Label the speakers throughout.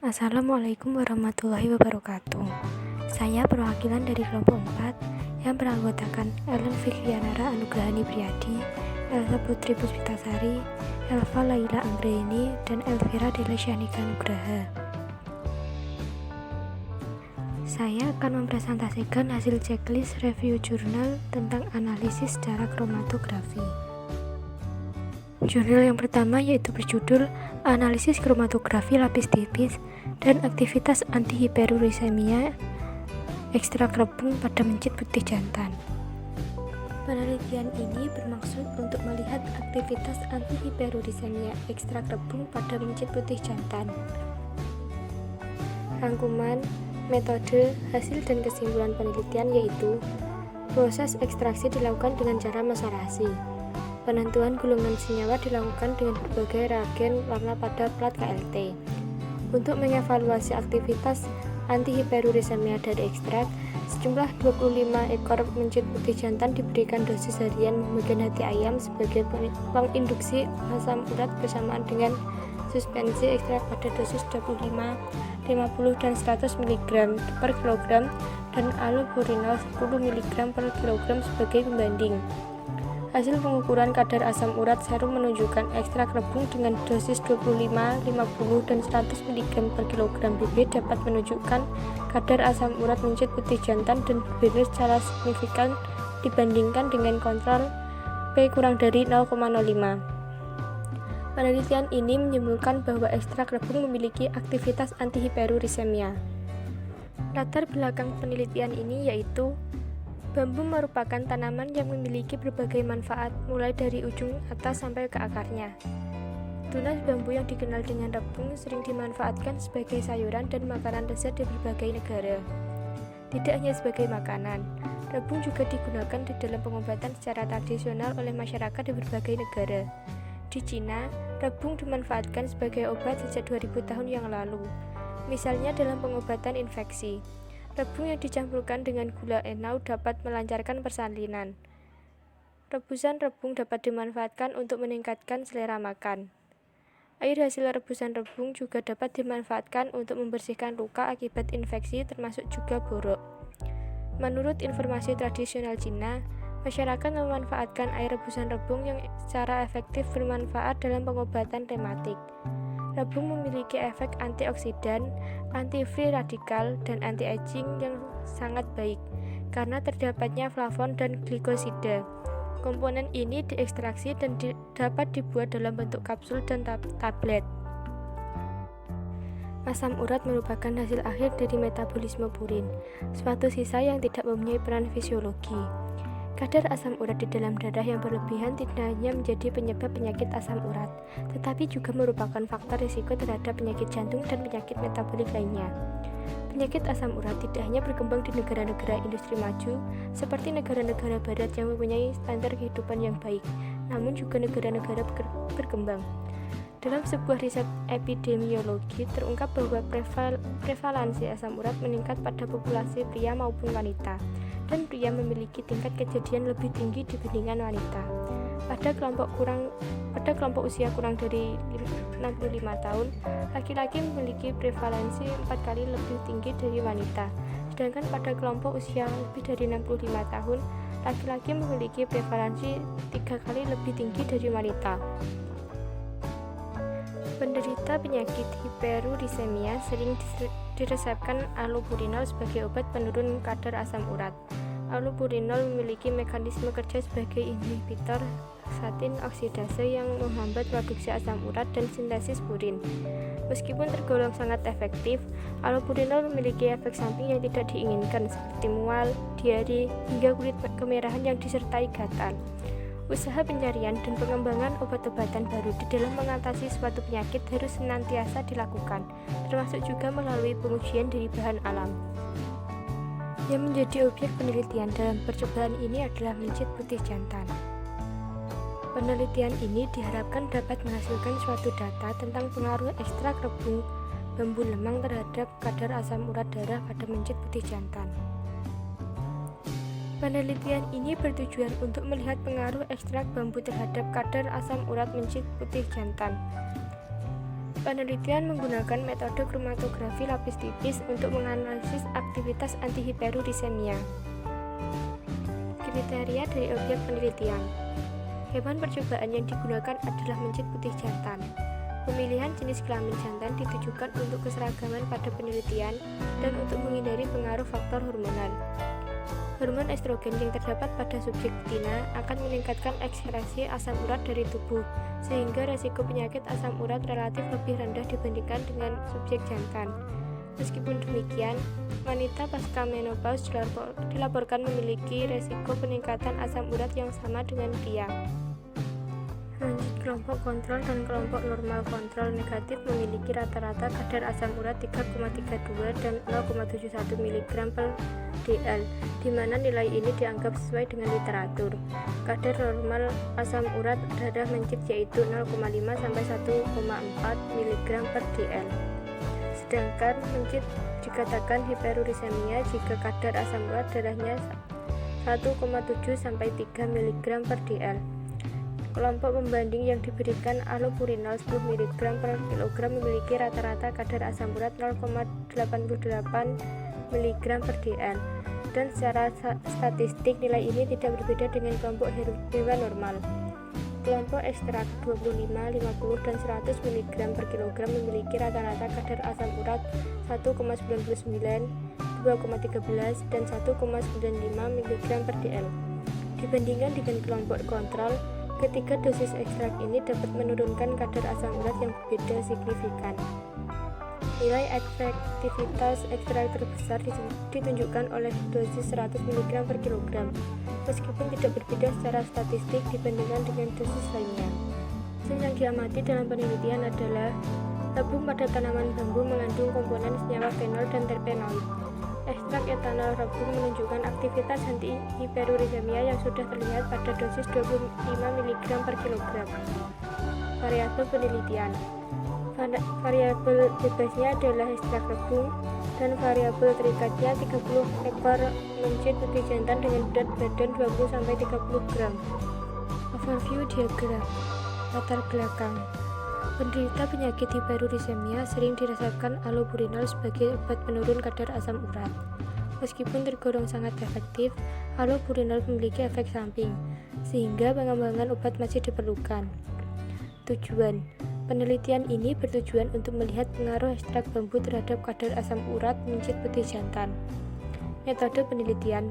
Speaker 1: Assalamualaikum warahmatullahi wabarakatuh. Saya perwakilan dari kelompok 4 yang beranggotakan Ellen Fikrianara Anugrahani Priyadi, Elsa Putri Puspitasari, Elva Laila Anggraini, dan Elvira Dela Syahnika Nugraha. Saya akan mempresentasikan hasil checklist review jurnal tentang analisis secara kromatografi. Jurnal yang pertama yaitu berjudul Analisis Kromatografi Lapis Tipis dan Aktivitas Antihiperurisemia Ekstrak Rebung pada Mencit Putih Jantan. Penelitian ini bermaksud untuk melihat aktivitas antihiperurisemia ekstrak rebung pada mencit putih jantan. Rangkuman, metode, hasil dan kesimpulan penelitian yaitu proses ekstraksi dilakukan dengan cara maserasi. Penentuan golongan senyawa dilakukan dengan berbagai reagen warna pada plat KLT. Untuk mengevaluasi aktivitas antihiperurisemia dari ekstrak, sejumlah 25 ekor mencit putih jantan diberikan dosis harian pembagian hati ayam sebagai penginduksi asam urat bersamaan dengan suspensi ekstrak pada dosis 25, 50, dan 100 mg per kilogram dan allopurinol 10 mg per kilogram sebagai pembanding. Hasil pengukuran kadar asam urat serum menunjukkan ekstrak rebung dengan dosis 25, 50, dan 100 mg per kilogram BB dapat menunjukkan kadar asam urat mencit putih jantan dan berbeda secara signifikan dibandingkan dengan kontrol P kurang dari 0,05. Penelitian ini menyimpulkan bahwa ekstrak rebung memiliki aktivitas antihiperurisemia. Latar belakang penelitian ini yaitu bambu merupakan tanaman yang memiliki berbagai manfaat, mulai dari ujung atas sampai ke akarnya. Tunas bambu yang dikenal dengan rebung sering dimanfaatkan sebagai sayuran dan makanan lezat di berbagai negara. Tidak hanya sebagai makanan, rebung juga digunakan di dalam pengobatan secara tradisional oleh masyarakat di berbagai negara. Di Cina, rebung dimanfaatkan sebagai obat sejak 2000 tahun yang lalu, misalnya dalam pengobatan infeksi. Rebung yang dicampurkan dengan gula enau dapat melancarkan persalinan. Rebusan rebung dapat dimanfaatkan untuk meningkatkan selera makan. Air hasil rebusan rebung juga dapat dimanfaatkan untuk membersihkan luka akibat infeksi termasuk juga borok. Menurut informasi tradisional Cina, masyarakat memanfaatkan air rebusan rebung yang secara efektif bermanfaat dalam pengobatan rematik. Rebung memiliki efek antioksidan, anti-free radikal, dan anti-aging yang sangat baik karena terdapatnya flavon dan glikosida. Komponen ini diekstraksi dan dapat dibuat dalam bentuk kapsul dan tablet. Asam urat merupakan hasil akhir dari metabolisme purin, suatu sisa yang tidak mempunyai peran fisiologi. Kadar asam urat di dalam darah yang berlebihan tidak hanya menjadi penyebab penyakit asam urat, tetapi juga merupakan faktor risiko terhadap penyakit jantung dan penyakit metabolik lainnya. Penyakit asam urat tidak hanya berkembang di negara-negara industri maju, seperti negara-negara barat yang mempunyai standar kehidupan yang baik, namun juga negara-negara berkembang. Dalam sebuah riset epidemiologi, terungkap bahwa prevalensi asam urat meningkat pada populasi pria maupun wanita, dan pria memiliki tingkat kejadian lebih tinggi dibandingkan wanita. Pada kelompok usia kurang dari 65 tahun, laki-laki memiliki prevalensi 4 kali lebih tinggi dari wanita. Sedangkan pada kelompok usia lebih dari 65 tahun, laki-laki memiliki prevalensi 3 kali lebih tinggi dari wanita. Penderita penyakit hiperurisemia sering diresepkan allopurinol sebagai obat penurun kadar asam urat. Allopurinol memiliki mekanisme kerja sebagai inhibitor statin oksidase yang menghambat produksi asam urat dan sintesis purin. Meskipun tergolong sangat efektif, allopurinol memiliki efek samping yang tidak diinginkan seperti mual, diare, hingga kulit kemerahan yang disertai gatal. Usaha pencarian dan pengembangan obat-obatan baru di dalam mengatasi suatu penyakit harus senantiasa dilakukan, termasuk juga melalui pengujian dari bahan alam. Yang menjadi objek penelitian dalam percobaan ini adalah mencit putih jantan. Penelitian ini diharapkan dapat menghasilkan suatu data tentang pengaruh ekstrak rebung bambu lemang terhadap kadar asam urat darah pada mencit putih jantan. Penelitian ini bertujuan untuk melihat pengaruh ekstrak bambu terhadap kadar asam urat mencit putih jantan. Penelitian menggunakan metode kromatografi lapis tipis untuk menganalisis aktivitas antihiperurisemia. Kriteria dari objek penelitian. Hewan percobaan yang digunakan adalah mencit putih jantan. Pemilihan jenis kelamin jantan ditujukan untuk keseragaman pada penelitian dan untuk menghindari pengaruh faktor hormonal. Hormon estrogen yang terdapat pada subjek betina akan meningkatkan ekskresi asam urat dari tubuh, sehingga resiko penyakit asam urat relatif lebih rendah dibandingkan dengan subjek jantan. Meskipun demikian, wanita pasca menopause dilaporkan memiliki resiko peningkatan asam urat yang sama dengan pria. Lanjut, kelompok kontrol dan kelompok normal kontrol negatif memiliki rata-rata kadar asam urat 3,32 dan 0,71 mg per dl, di mana nilai ini dianggap sesuai dengan literatur. Kadar normal asam urat darah mencit yaitu 0,5 sampai 1,4 mg per dl. Sedangkan mencit dikatakan hiperurisemia jika kadar asam urat darahnya 1,7 sampai 3 mg per dl. Kelompok pembanding yang diberikan allopurinol 10 mg per kilogram memiliki rata-rata kadar asam urat 0,88 mg per dl, dan secara statistik nilai ini tidak berbeda dengan kelompok hewan normal. Kelompok ekstrak 25, 50, dan 100 mg per kilogram memiliki rata-rata kadar asam urat 1,99, 2,13, dan 1,95 mg per dl. Dibandingkan dengan kelompok kontrol, ketiga dosis ekstrak ini dapat menurunkan kadar asam urat yang berbeda signifikan. Nilai efektivitas ekstrak terbesar ditunjukkan oleh dosis 100 mg per kilogram, meskipun tidak berbeda secara statistik dibandingkan dengan dosis lainnya. Hasil yang diamati dalam penelitian adalah tabung pada tanaman bambu mengandung komponen senyawa fenol dan terpenoid. Ekstrak etanol rebung menunjukkan aktivitas antihiperurisemia yang sudah terlihat pada dosis 25 mg per kilogram. Variabel penelitian. Variabel bebasnya adalah ekstrak rebung, dan variabel terikatnya 30 ekor mencit putih jantan dengan berat badan 20-30 gram. Overview diagram. Latar belakang. Penderita penyakit hiperurisemia sering diresepkan allopurinol sebagai obat penurun kadar asam urat. Meskipun tergolong sangat efektif, allopurinol memiliki efek samping, sehingga pengembangan obat masih diperlukan. Tujuan. Penelitian ini bertujuan untuk melihat pengaruh ekstrak bambu terhadap kadar asam urat mencit putih jantan. Metode penelitian.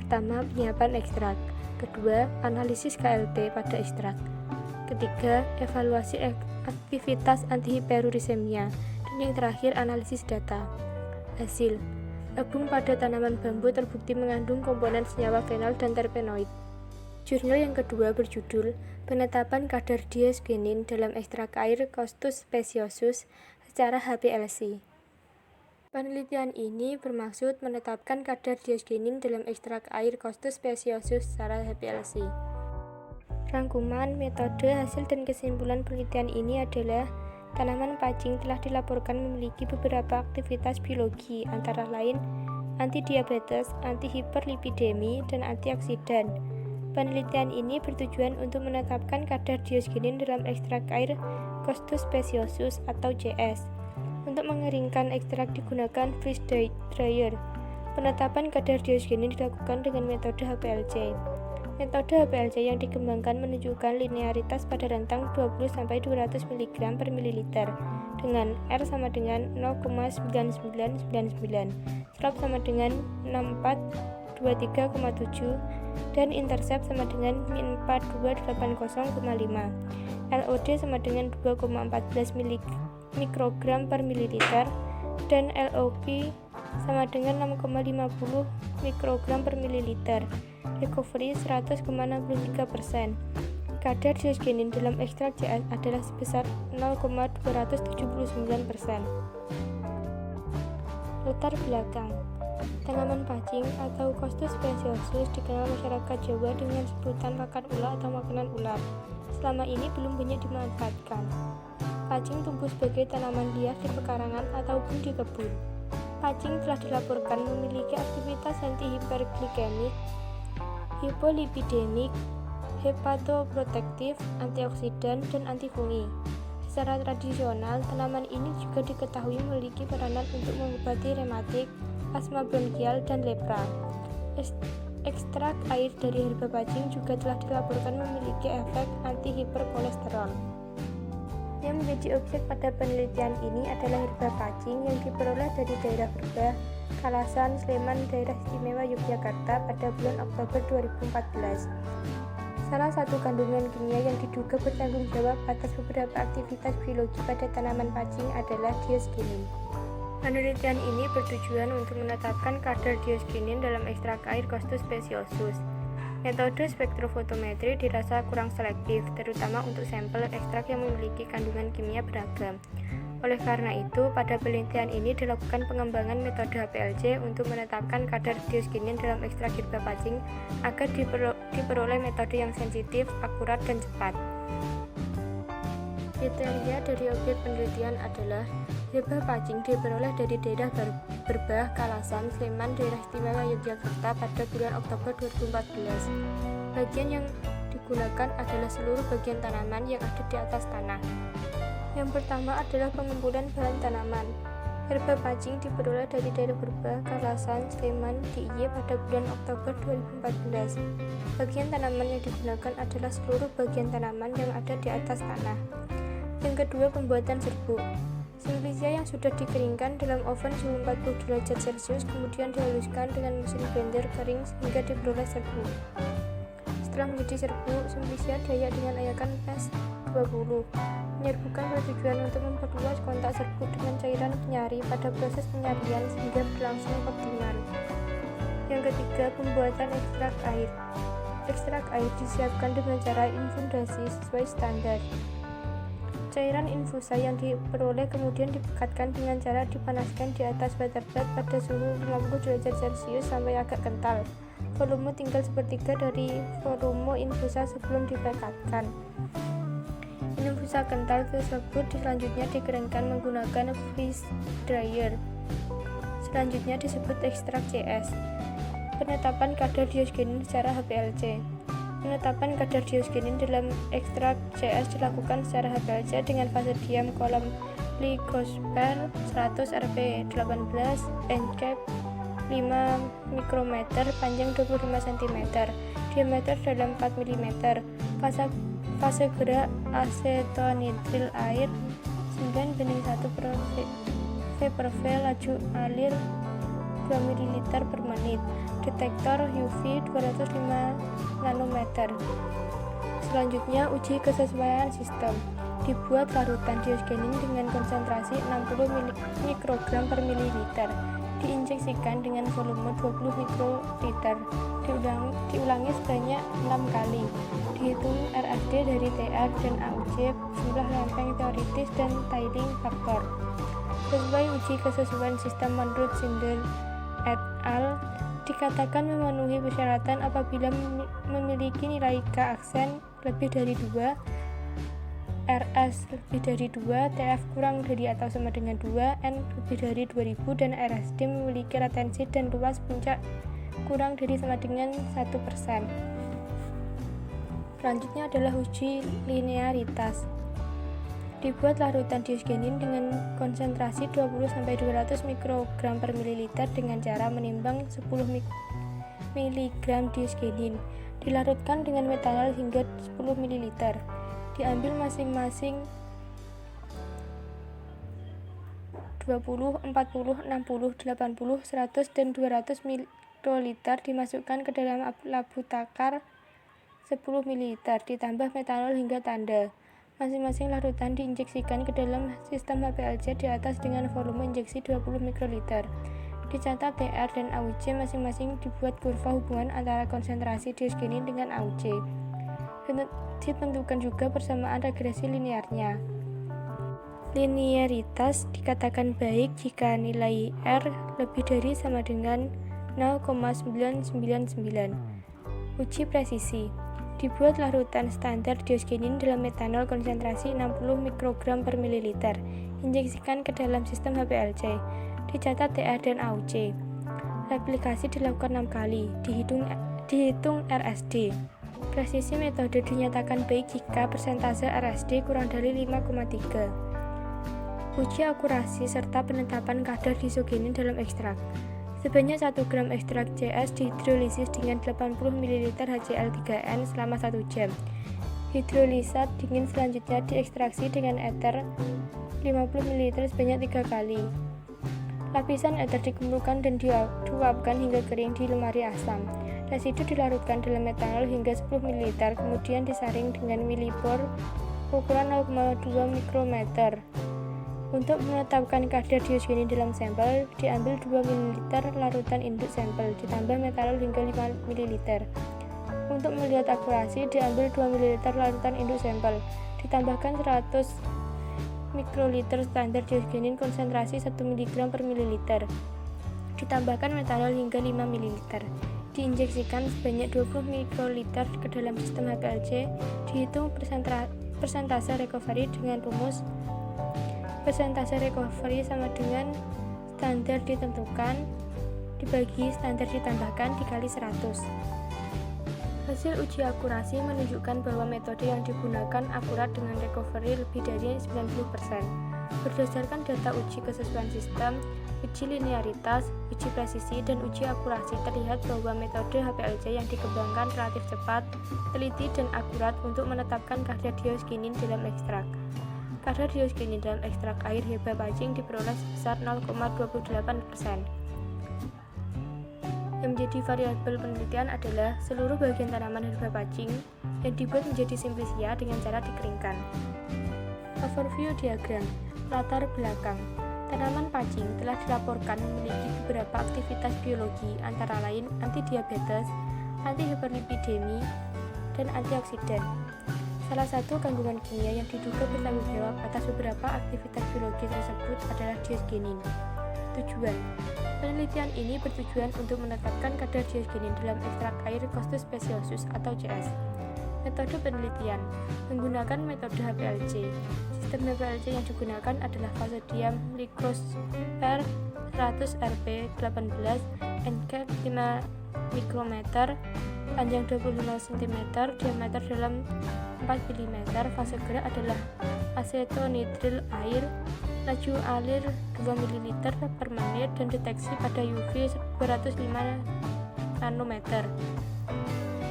Speaker 1: Pertama, penyiapan ekstrak. Kedua, analisis KLT pada ekstrak. Ketiga, evaluasi aktivitas antihiperurisemia, dan yang terakhir analisis data. Hasil, tabung pada tanaman bambu terbukti mengandung komponen senyawa fenol dan terpenoid. Jurnal yang kedua berjudul Penetapan kadar diosgenin dalam ekstrak air Costus speciosus secara HPLC. Penelitian ini bermaksud menetapkan kadar diosgenin dalam ekstrak air Costus speciosus secara HPLC. Rangkuman, metode, hasil, dan kesimpulan penelitian ini adalah tanaman pacing telah dilaporkan memiliki beberapa aktivitas biologi, antara lain antidiabetes, antihiperlipidemi, dan antioksidan. Penelitian ini bertujuan untuk menetapkan kadar diosgenin dalam ekstrak air Costus speciosus atau CS. Untuk mengeringkan ekstrak digunakan freeze dryer. Penetapan kadar diosgenin dilakukan dengan metode HPLC. Metode HPLC yang dikembangkan menunjukkan linearitas pada rentang 20-200 mg per mililiter dengan R sama dengan 0,9999, slop sama dengan 6423,7, dan intercept sama dengan min 4280,5. LOD sama dengan 2,14 mikrogram per mililiter dan LOP sama dengan 6,50 mikrogram per mililiter. Recovery 100,63%. Kadar diosgenin dalam ekstrak CS adalah sebesar 0,279%. Latar belakang. Tanaman pacing atau Costus speciosus dikenal masyarakat Jawa dengan sebutan pakan ular atau makanan ular. Selama ini belum banyak dimanfaatkan. Pacing tumbuh sebagai tanaman liar di pekarangan ataupun di kebun. Pacing telah dilaporkan memiliki aktivitas antihiperglikemik, hipolipidemik, hepatoprotektif, antioksidan, dan antifungi. Secara tradisional, tanaman ini juga diketahui memiliki peranan untuk mengobati rematik, asma bronkial, dan lepra. Ekstrak air dari herba pacing juga telah dilaporkan memiliki efek anti-hiperkolesterol. Yang menjadi objek pada penelitian ini adalah herba pacing yang diperoleh dari daerah Berbah, Kalasan, Sleman, Daerah Istimewa Yogyakarta pada bulan Oktober 2014. Salah satu kandungan kimia yang diduga bertanggung jawab atas beberapa aktivitas biologi pada tanaman pacing adalah dioskinin. Penelitian ini bertujuan untuk menetapkan kadar dioskinin dalam ekstrak air Costus speciosus. Metode spektrofotometri dirasa kurang selektif, terutama untuk sampel ekstrak yang memiliki kandungan kimia beragam. Oleh karena itu, pada penelitian ini dilakukan pengembangan metode HPLC untuk menetapkan kadar dioskinin dalam ekstrak herba pacing agar diperoleh metode yang sensitif, akurat, dan cepat. Kriteria dari objek penelitian adalah herba pacing diperoleh dari daerah Berbah, Kalasan, Sleman, Daerah Istimewa Yogyakarta pada bulan Oktober 2014. Bagian yang digunakan adalah seluruh bagian tanaman yang ada di atas tanah. Yang pertama adalah pengumpulan bahan tanaman. Herba pacing diperoleh dari daerah Berbah, Kalasan, Sleman, DIY pada bulan Oktober 2014. Bagian tanaman yang digunakan adalah seluruh bagian tanaman yang ada di atas tanah. Yang kedua, pembuatan serbuk. Simplicia yang sudah dikeringkan dalam oven suhu 40 derajat Celcius kemudian dihaluskan dengan mesin blender kering hingga diperoleh serbuk. Setelah menjadi serbuk, simplicia diayak dengan ayakan PES 20. Menyerbukan bertujuan untuk memperluas kontak serbuk dengan cairan penyari pada proses penyarian sehingga berlangsung optimal. Yang ketiga, pembuatan ekstrak air. Ekstrak air disiapkan dengan cara infundasi sesuai standar. Cairan infusa yang diperoleh kemudian dipekatkan dengan cara dipanaskan di atas waterbed pada suhu 50 derajat Celcius sampai agak kental. Volume tinggal sepertiga dari volume infusa sebelum dipekatkan. Infusa kental tersebut selanjutnya dikeringkan menggunakan freeze dryer. Selanjutnya disebut ekstrak CS. Penetapan kadar dioskinin secara HPLC. Penetapan kadar dioskinin dalam ekstrak CS dilakukan secara HPLC dengan fase diam kolom Ligosper 100 Rp 18, Encap 5 mikrometer, panjang 25 cm, diameter dalam 4 mm. Fase gerak asetonitril air 9:1 per V, laju alir 2 ml per menit. Detektor UV 205 nanometer. Selanjutnya, uji kesesuaian sistem. Dibuat larutan dioskinin dengan konsentrasi 60 mikrogram per mililiter. Diinjeksikan dengan volume 20 mikroliter. Diulangi sebanyak 6 kali. Dihitung RSD dari TR dan AUC, jumlah lempeng teoritis dan tiling faktor. Sesuai uji kesesuaian sistem menurut Sindel et al. Dikatakan memenuhi persyaratan apabila memiliki nilai K aksen lebih dari 2, RS lebih dari 2, TF kurang dari atau sama dengan 2, N lebih dari 2000, dan RSD memiliki latensi dan luas puncak kurang dari sama dengan 1%. Selanjutnya adalah uji linearitas. Dibuat larutan dioskinin dengan konsentrasi 20-200 mikrogram per mililiter dengan cara menimbang 10 mg dioskinin. Dilarutkan dengan metanol hingga 10 ml. Diambil masing-masing 20, 40, 60, 80, 100, dan 200 mikroliter dimasukkan ke dalam labu takar 10 ml, ditambah metanol hingga tanda. Masing-masing larutan diinjeksikan ke dalam sistem HPLC di atas dengan volume injeksi 20 mikroliter. Dicatat TR dan AUC masing-masing, dibuat kurva hubungan antara konsentrasi dioskinin dengan AUC. Ditentukan juga persamaan regresi linearnya. Linearitas dikatakan baik jika nilai R lebih dari sama dengan 0,999. Uji presisi. Dibuat larutan standar dioskinin dalam metanol konsentrasi 60 mikrogram per mililiter. Injeksikan ke dalam sistem HPLC. Dicatat TR dan AUC. Replikasi dilakukan 6 kali. Dihitung RSD. Presisi metode dinyatakan baik jika persentase RSD kurang dari 5,3. Uji akurasi serta penetapan kadar dioksigenin dalam ekstrak. Sebanyak 1 gram ekstrak CS dihidrolisis dengan 80 ml HCl3N selama 1 jam. Hidrolisat dingin selanjutnya diekstraksi dengan eter 50 ml sebanyak 3 kali. Lapisan eter dikumpulkan dan diuapkan hingga kering di lemari asam. Residu dilarutkan dalam metanol hingga 10 ml, kemudian disaring dengan milibor ukuran 0,2 mikrometer. Untuk menetapkan kadar dioksigenin dalam sampel, diambil 2 ml larutan induk sampel, ditambah metanol hingga 5 ml. Untuk melihat akurasi, diambil 2 ml larutan induk sampel, ditambahkan 100 mikroliter standar dioksigenin konsentrasi 1 mg per mililiter, ditambahkan metanol hingga 5 ml. Diinjeksikan sebanyak 20 mikroliter ke dalam sistem HPLC, dihitung persentase recovery dengan rumus persentase recovery sama dengan standar ditentukan dibagi standar ditambahkan dikali 100. Hasil uji akurasi menunjukkan bahwa metode yang digunakan akurat dengan recovery lebih dari 90%. Berdasarkan data uji kesesuaian sistem, uji linearitas, uji presisi, dan uji akurasi, terlihat bahwa metode HPLC yang dikembangkan relatif cepat, teliti, dan akurat untuk menetapkan kadar dioksigenin dalam ekstrak. Kadar dioksigenin dalam ekstrak air herba pacing diperoleh sebesar 0,28%. Yang menjadi variabel penelitian adalah seluruh bagian tanaman herba pacing yang dibuat menjadi simplisia dengan cara dikeringkan. Overview diagram. Latar belakang. Tanaman pacing telah dilaporkan memiliki beberapa aktivitas biologi, antara lain antidiabetes, antihiperlipidemi, dan antioksidan. Salah satu kandungan kimia yang diduga bertanggung jawab atas beberapa aktivitas biologi tersebut adalah dioksigenin. Tujuan. Penelitian ini bertujuan untuk menetapkan kadar dioksigenin dalam ekstrak air Costus speciosus atau CS. Metode penelitian menggunakan metode HPLC. Sistem HPLC yang digunakan adalah fase diam microsper 100 rp 18 NK 5 mikrometer, panjang 25 cm, diameter dalam 4 mm. Fase gerak adalah asetonitril air, laju alir 2 ml per menit, dan deteksi pada UV 205 nanometer.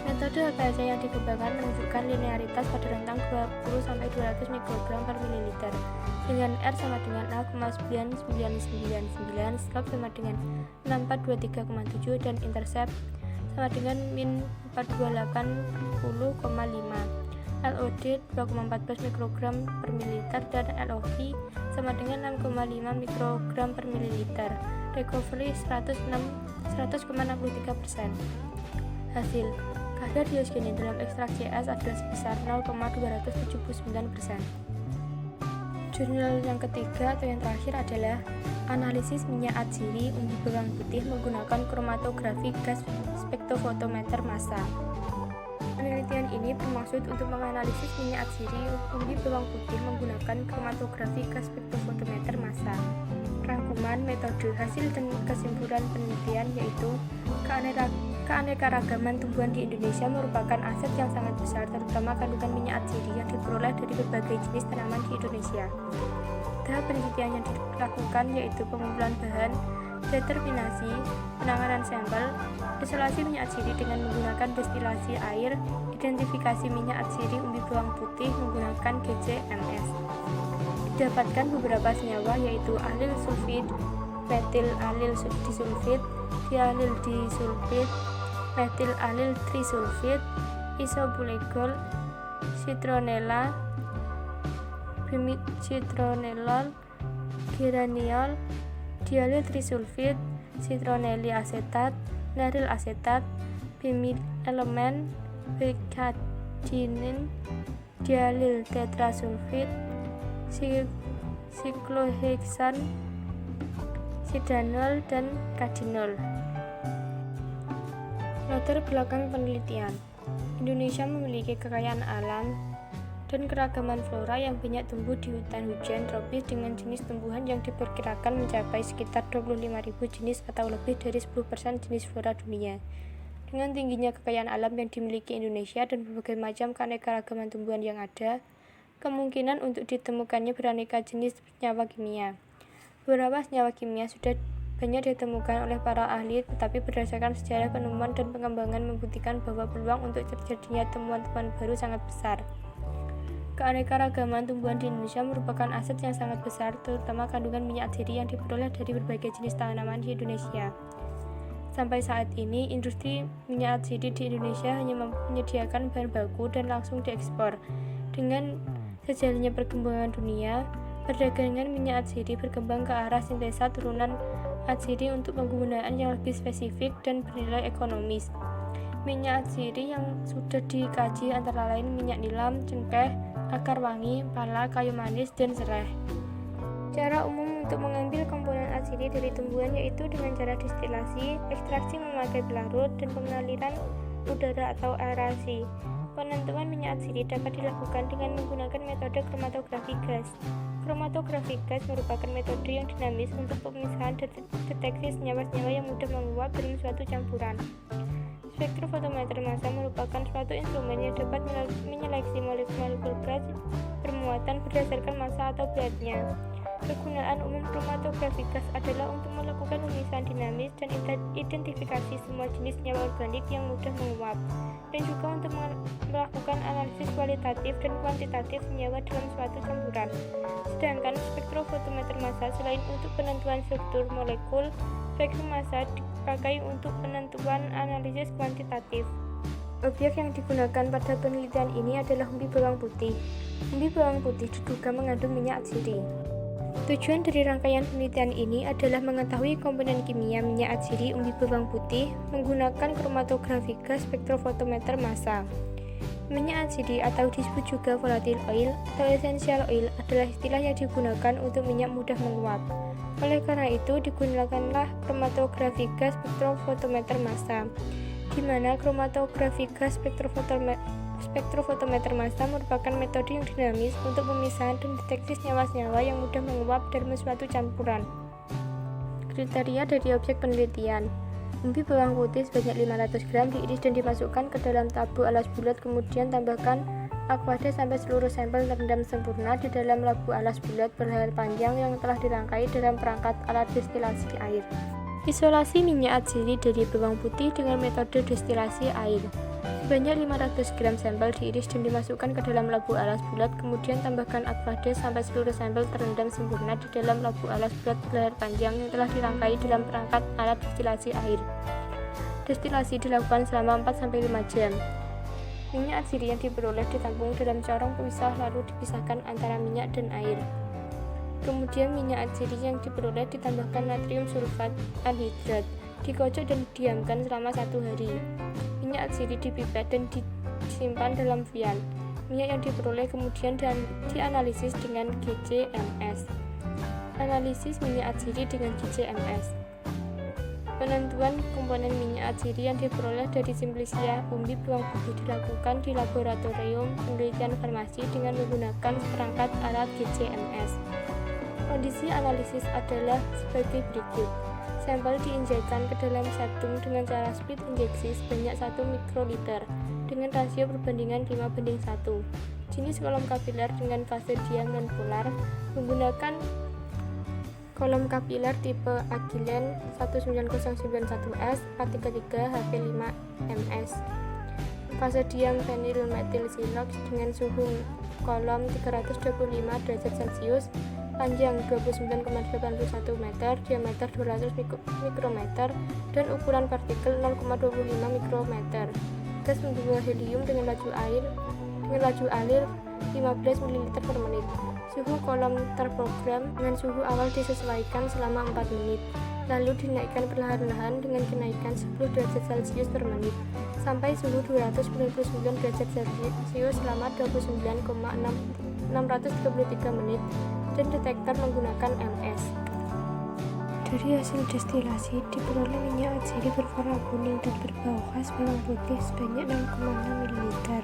Speaker 1: Metode HPLC yang dikembangkan menunjukkan linearitas pada rentang 20-200 mikrogram per mililiter dengan R sama dengan 0,9999, slope sama dengan 6423,7, dan intercept sama dengan min 4280,5. LOD 2,14 mikrogram per mililiter dan LOV sama dengan 6,5 mikrogram per mililiter. Recovery 100,63%. Hasil kadar dioksigenin dalam ekstrak CS adalah sebesar 0,279%. Jurnal yang ketiga atau yang terakhir adalah analisis minyak atsiri umbi bawang putih menggunakan kromatografi gas spektrofotometer massa. Penelitian ini bermaksud untuk menganalisis minyak atsiri umbi bawang putih menggunakan kromatografi gas spektrofotometer massa. Rangkuman metode, hasil, dan kesimpulan penelitian yaitu keanekaragaman tumbuhan di Indonesia merupakan aset yang sangat besar, terutama kandungan minyak atsiri yang diperoleh dari berbagai jenis tanaman di Indonesia. Tahap penelitian yang dilakukan yaitu pengumpulan bahan, determinasi, penanganan sampel, isolasi minyak atsiri dengan menggunakan destilasi air, identifikasi minyak atsiri umbi bawang putih menggunakan GCMS. Didapatkan beberapa senyawa yaitu alil sulfid, metil alil disulfid, dialil disulfid, metil alil trisulfid, isobulegol, citronella, bimicitronellol, geraniol, dialil trisulfid, citronelli asetat, neril asetat, bimilelemen, becadinin, dialil tetrasulfid, sikloheksan, sidanol, dan kadinol. Latar belakang penelitian. Indonesia memiliki kekayaan alam dan keragaman flora yang banyak tumbuh di hutan hujan tropis dengan jenis tumbuhan yang diperkirakan mencapai sekitar 25.000 jenis atau lebih dari 10% jenis flora dunia. Dengan tingginya kekayaan alam yang dimiliki Indonesia dan berbagai macam keanekaragaman tumbuhan yang ada, kemungkinan untuk ditemukannya beraneka jenis senyawa kimia. Beberapa senyawa kimia sudah banyak ditemukan oleh para ahli, tetapi berdasarkan sejarah penemuan dan pengembangan membuktikan bahwa peluang untuk terjadinya temuan-temuan baru sangat besar. Keanekaragaman tumbuhan di Indonesia merupakan aset yang sangat besar, terutama kandungan minyak atsiri yang diperoleh dari berbagai jenis tanaman di Indonesia. Sampai saat ini, industri minyak atsiri di Indonesia hanya mampu menyediakan bahan baku dan langsung diekspor. Dengan sejalannya perkembangan dunia, perdagangan minyak atsiri berkembang ke arah sintesa turunan atsiri untuk penggunaan yang lebih spesifik dan bernilai ekonomis. Minyak atsiri yang sudah dikaji antara lain minyak nilam, cengkeh, akar wangi, pala, kayu manis, dan serai. Cara umum untuk mengambil komponen atsiri dari tumbuhan yaitu dengan cara destilasi, ekstraksi memakai pelarut, dan pengaliran udara atau aerasi. Penentuan minyak atsiri dapat dilakukan dengan menggunakan metode kromatografi gas. Kromatografi gas merupakan metode yang dinamis untuk pemisahan dan deteksi senyawa-senyawa yang mudah menguap dalam suatu campuran. Spektrofotometer massa merupakan suatu instrumen yang dapat menyeleksi molekul-molekul gas bermuatan berdasarkan massa atau beratnya. Kegunaan umum kromatografi gas adalah untuk melakukan pemisahan dinamis dan identifikasi semua jenis senyawa organik yang mudah menguap, dan juga untuk melakukan analisis kualitatif dan kuantitatif senyawa dalam suatu campuran. Sedangkan spektrofotometer massa selain untuk penentuan struktur molekul, spektrum massa dipakai untuk penentuan analisis kuantitatif. Objek yang digunakan pada penelitian ini adalah umbi bawang putih. Umbi bawang putih diduga mengandung minyak atsiri. Tujuan dari rangkaian penelitian ini adalah mengetahui komponen kimia minyak atsiri umbi bawang putih menggunakan kromatografi gas spektrofotometer massa. Minyak atsiri atau disebut juga volatile oil atau essential oil adalah istilah yang digunakan untuk minyak mudah menguap. Oleh karena itu, digunakanlah kromatografi gas spektrofotometer massa, di mana kromatografi gas spektrofotometer massa merupakan metode yang dinamis untuk pemisahan dan deteksi senyawa-senyawa yang mudah menguap dalam suatu campuran. Kriteria dari objek penelitian: umbi bawang putih sebanyak 500 gram diiris dan dimasukkan ke dalam tabu alas bulat, kemudian tambahkan aqua sampai seluruh sampel terendam sempurna di dalam labu alas bulat berlayar panjang yang telah dirangkai dalam perangkat alat destilasi air. Isolasi minyak atsiri dari bawang putih dengan metode destilasi air. Sebanyak 500 gram sampel diiris dan dimasukkan ke dalam labu alas bulat, kemudian tambahkan aqua sampai seluruh sampel terendam sempurna di dalam labu alas bulat berlayar panjang yang telah dirangkai dalam perangkat alat destilasi air. Destilasi dilakukan selama 4-5 jam. Minyak atsiri yang diperoleh ditampung dalam corong pemisah lalu dipisahkan antara minyak dan air. Kemudian minyak atsiri yang diperoleh ditambahkan natrium sulfat anhidrat, dikocok dan didiamkan selama 1 hari. Minyak atsiri dipipet dan disimpan dalam vial. Minyak yang diperoleh kemudian dianalisis dengan GCMS. Analisis minyak atsiri dengan GCMS. Penentuan komponen minyak atsiri yang diperoleh dari simplicia umbi bawang putih dilakukan di laboratorium penelitian farmasi dengan menggunakan seperangkat alat GCMS. Kondisi analisis adalah sebagai berikut. Sampel diinjekkan ke dalam setum dengan cara speed injeksi sebanyak 1 mikroliter dengan rasio perbandingan 5:1. Jenis kolom kapiler dengan fase diam non polar menggunakan kolom kapiler tipe Agilent 19091S 433 HP5MS. Fase diam vinyl metil silox dengan suhu kolom 325 derajat Celcius, panjang 29,81 meter, diameter 200 mikrometer, dan ukuran partikel 0,25 mikrometer. Gas membuat helium dengan laju alir 15 ml per menit. Suhu kolom terprogram dengan suhu awal disesuaikan selama 4 menit, lalu dinaikkan perlahan-lahan dengan kenaikan 10 derajat Celcius per menit, sampai suhu 299 derajat Celcius selama 29,633 menit, dan detektor menggunakan MS. Dari hasil destilasi diperoleh minyak atsiri berwarna kuning dan berbau khas bawang putih sebanyak 6,6 ml.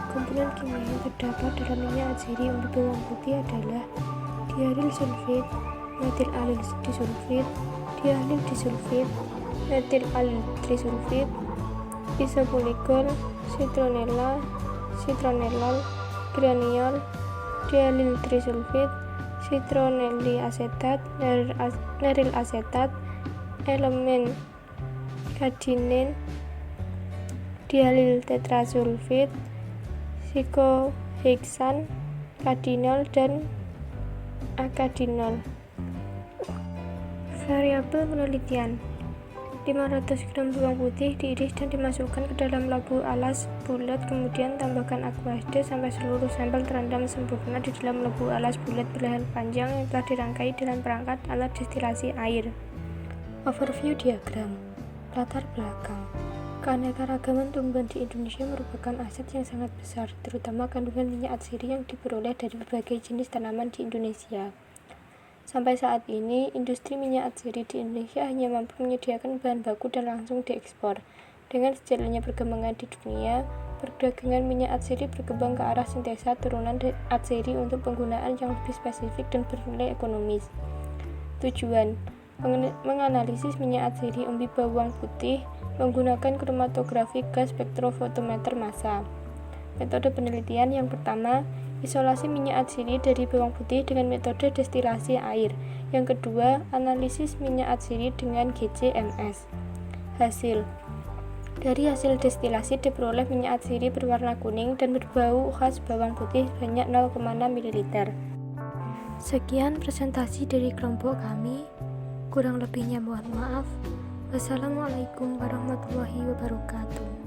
Speaker 1: Komponen kimia yang terdapat dalam minyak atsiri umbi bawang putih adalah diaryl sulfit, metil alil disulfit, dialil disulfit, metil alil trisulfit, isopoligol, citronellol, graniol, dialil trisulfit, citronelliasetat, neril asetat, elemen kadinin, dialil tetrasulfit, sikoheksan, kadinol, dan akadinol. Variabel penelitian: 500 gram bawang putih diiris dan dimasukkan ke dalam labu alas bulat, kemudian tambahkan aqua HD sampai seluruh sampel terendam sempurna di dalam labu alas bulat berleher panjang yang telah dirangkai dalam perangkat alat destilasi air. Overview diagram. Latar belakang. Keanekaragaman tumbuhan di Indonesia merupakan aset yang sangat besar, terutama kandungan minyak atsiri yang diperoleh dari berbagai jenis tanaman di Indonesia. Sampai saat ini, industri minyak atsiri di Indonesia hanya mampu menyediakan bahan baku dan langsung diekspor. Dengan sejalannya perkembangan di dunia, perdagangan minyak atsiri berkembang ke arah sintesa turunan atsiri untuk penggunaan yang lebih spesifik dan bernilai ekonomis. Tujuan: menganalisis minyak atsiri umbi bawang putih menggunakan kromatografi gas spektrofotometer massa. Metode penelitian yang pertama, isolasi minyak atsiri dari bawang putih dengan metode destilasi air. Yang kedua, analisis minyak atsiri dengan GCMS. Hasil: dari hasil destilasi diperoleh minyak atsiri berwarna kuning dan berbau khas bawang putih sebanyak 0,6 ml. Sekian presentasi dari kelompok kami. Kurang lebihnya mohon maaf. Wassalamualaikum warahmatullahi wabarakatuh.